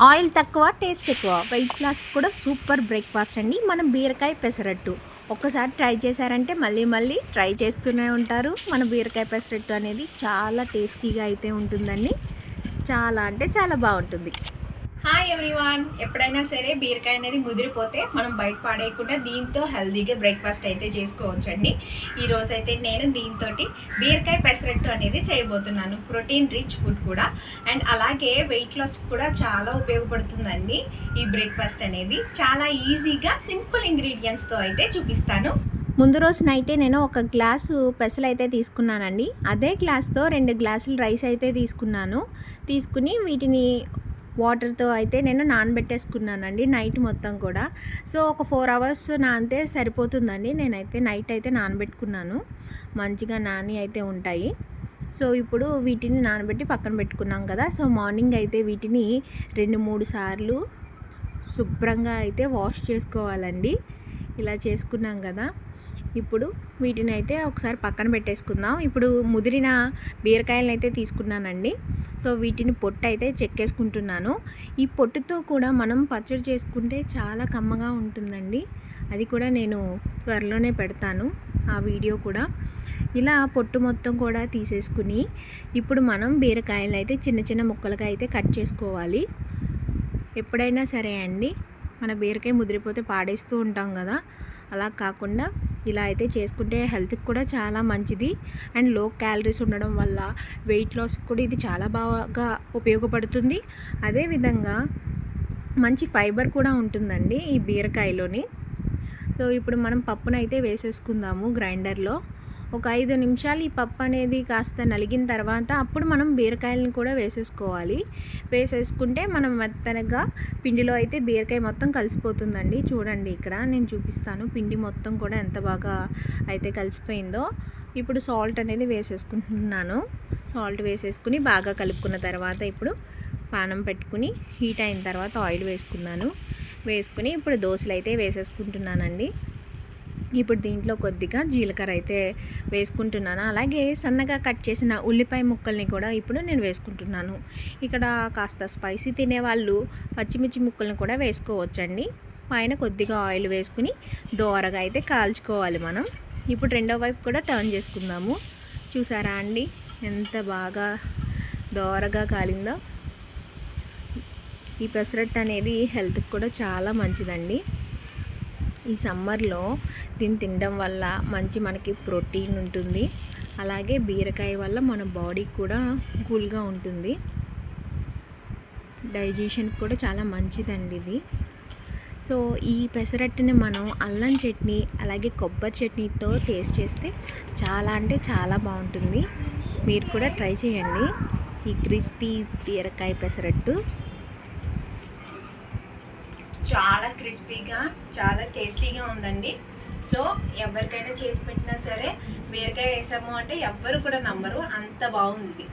Oil తక్కువ, taste ఎక్కువ, weight loss కూడా సూపర్ బ్రేక్ఫాస్ట్ అండి మన బీరకాయ పెసరట్టు. ఒక్కసారి ట్రై చేశారంటే మళ్ళీ మళ్ళీ ట్రై చేస్తూనే ఉంటారు. మన బీరకాయ పెసరట్టు అనేది చాలా టేస్టీగా అయితే ఉంటుందండి. చాలా అంటే చాలా బాగుంటుంది. హాయ్ ఎవ్రీవాన్, ఎప్పుడైనా సరే బీరకాయ అనేది ముదిరిపోతే మనం బయట పాడేయకుండా దీంతో హెల్తీగా బ్రేక్ఫాస్ట్ అయితే చేసుకోవచ్చండి. ఈరోజు అయితే నేను దీంతో బీరకాయ పెసరట్టు అనేది చేయబోతున్నాను. ప్రోటీన్ రిచ్ ఫుడ్ కూడా, అండ్ అలాగే వెయిట్ లాస్ కూడా చాలా ఉపయోగపడుతుందండి. ఈ బ్రేక్ఫాస్ట్ అనేది చాలా ఈజీగా సింపుల్ ఇంగ్రీడియంట్స్తో అయితే చూపిస్తాను. ముందు రోజు నైటే నేను ఒక గ్లాసు పెసలు అయితే తీసుకున్నానండి. అదే గ్లాస్తో 2 గ్లాసులు రైస్ అయితే తీసుకుని వీటిని వాటర్తో అయితే నేను నానబెట్టేసుకున్నానండి నైట్ మొత్తం కూడా. సో ఒక 4 అవర్స్ నానితే సరిపోతుందండి. నేనైతే నైట్ అయితే నానబెట్టుకున్నాను, మంచిగా నాని అయితే ఉంటాయి. సో ఇప్పుడు వీటిని నానబెట్టి పక్కన పెట్టుకున్నాం కదా. సో మార్నింగ్ అయితే వీటిని 2-3 సార్లు శుభ్రంగా అయితే వాష్ చేసుకోవాలండి. ఇలా చేసుకున్నాం కదా, ఇప్పుడు వీటిని అయితే ఒకసారి పక్కన పెట్టేసుకుందాం. ఇప్పుడు ముదిరిన బీరకాయలను అయితే తీసుకున్నానండి. సో వీటిని పొట్టు అయితే చెక్కేసుకుంటున్నాను. ఈ పొట్టుతో కూడా మనం పచ్చడి చేసుకుంటే చాలా కమ్మగా ఉంటుందండి. అది కూడా నేను త్వరలోనే పెడతాను ఆ వీడియో కూడా. ఇలా పొట్టు మొత్తం కూడా తీసేసుకుని ఇప్పుడు మనం బీరకాయలను అయితే చిన్న చిన్న ముక్కలుగా అయితే కట్ చేసుకోవాలి. ఎప్పుడైనా సరే అండి, మన బీరకాయ ముదిరిపోతే పాడేస్తూ ఉంటాం కదా, అలా కాకుండా ఇలా అయితే చేసుకుంటే హెల్త్కి కూడా చాలా మంచిది. అండ్ లో క్యాలరీస్ ఉండడం వల్ల వెయిట్ లాస్కి కూడా ఇది చాలా బాగా ఉపయోగపడుతుంది. అదేవిధంగా మంచి ఫైబర్ కూడా ఉంటుందండి ఈ బీరకాయలోని. సో ఇప్పుడు మనం పప్పునైతే వేసేసుకుందాము గ్రైండర్లో. ఒక 5 నిమిషాలు ఈ పప్పు అనేది కాస్త నలిగిన తర్వాత అప్పుడు మనం బీరకాయలను కూడా వేసేసుకుంటే మనం మెత్తనగా పిండిలో అయితే బీరకాయ మొత్తం కలిసిపోతుందండి. చూడండి, ఇక్కడ నేను చూపిస్తాను పిండి మొత్తం కూడా ఎంత బాగా అయితే కలిసిపోయిందో. ఇప్పుడు సాల్ట్ అనేది వేసేసుకుంటున్నాను. సాల్ట్ వేసేసుకుని బాగా కలుపుకున్న తర్వాత ఇప్పుడు పానం పెట్టుకుని హీట్ అయిన తర్వాత ఆయిల్ వేసుకుని ఇప్పుడు దోశలు అయితే వేసేసుకుంటున్నానండి. ఇప్పుడు దీంట్లో కొద్దిగా జీలకర్ర అయితే వేసుకుంటున్నాను. అలాగే సన్నగా కట్ చేసిన ఉల్లిపాయ ముక్కల్ని కూడా ఇప్పుడు నేను వేసుకుంటున్నాను. ఇక్కడ కాస్త స్పైసీ తినేవాళ్ళు పచ్చిమిర్చి ముక్కల్ని కూడా వేసుకోవచ్చండి. పైన కొద్దిగా ఆయిల్ వేసుకుని దోరగా అయితే కాల్చుకోవాలి మనం. ఇప్పుడు రెండో వైపు కూడా టర్న్ చేసుకుందాము. చూసారా అండి ఎంత బాగా దోరగా కాలిందో. ఈ పెసరట్టు అనేది హెల్త్కి కూడా చాలా మంచిదండి. ఈ సమ్మర్లో దీన్ని తినడం వల్ల మనకి ప్రోటీన్ ఉంటుంది. అలాగే బీరకాయ వల్ల మన బాడీ కూడా కూల్గా ఉంటుంది. డైజెషన్కి కూడా చాలా మంచిదండి ఇది. సో ఈ పెసరట్టుని మనం అల్లం చట్నీ అలాగే కొబ్బరి చట్నీతో టేస్ట్ చేస్తే చాలా అంటే చాలా బాగుంటుంది. మీరు కూడా ట్రై చేయండి ఈ క్రిస్పీ బీరకాయ పెసరట్టు. చాలా క్రిస్పీగా చాలా టేస్టీగా ఉందండి. సో ఎవరికైనా చేసి పెట్టినా సరే బీరకాయ వేసాము అంటే ఎవ్వరు కూడా నమ్మరు, అంత బాగుంది.